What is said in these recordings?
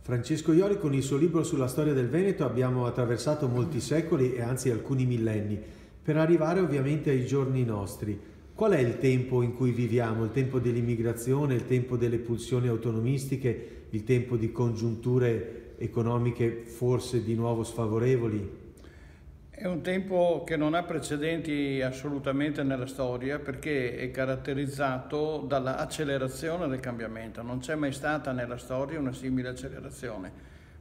Francesco Iori, con il suo libro sulla storia del Veneto abbiamo attraversato molti secoli e anzi alcuni millenni, per arrivare ovviamente ai giorni nostri. Qual è il tempo in cui viviamo? Il tempo dell'immigrazione, il tempo delle pulsioni autonomistiche, il tempo di congiunture economiche forse di nuovo sfavorevoli? È un tempo che non ha precedenti assolutamente nella storia perché è caratterizzato dall'accelerazione del cambiamento. Non c'è mai stata nella storia una simile accelerazione.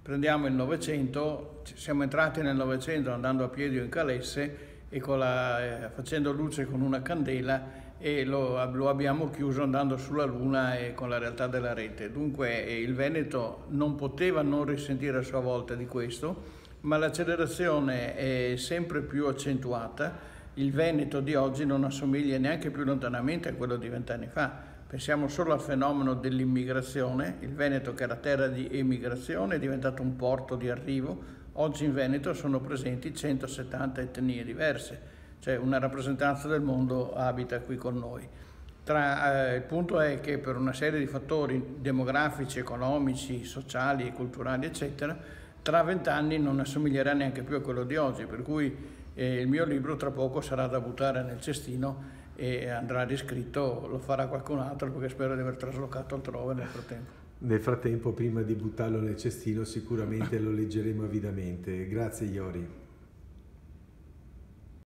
Prendiamo il Novecento, siamo entrati nel Novecento andando a piedi o in calesse e facendo luce con una candela e lo abbiamo chiuso andando sulla Luna e con la realtà della rete. Dunque il Veneto non poteva non risentire a sua volta di questo, ma l'accelerazione è sempre più accentuata. Il Veneto di oggi non assomiglia neanche più lontanamente a quello di 20 anni fa. Pensiamo solo al fenomeno dell'immigrazione. Il Veneto, che era terra di emigrazione, è diventato un porto di arrivo. Oggi in Veneto sono presenti 170 etnie diverse, cioè una rappresentanza del mondo abita qui con noi. Il punto è che per una serie di fattori demografici, economici, sociali e culturali, eccetera, tra 20 anni non assomiglierà neanche più a quello di oggi, per cui il mio libro tra poco sarà da buttare nel cestino e andrà riscritto, lo farà qualcun altro perché spero di aver traslocato altrove nel frattempo. Nel frattempo, prima di buttarlo nel cestino, sicuramente lo leggeremo avidamente. Grazie Iori.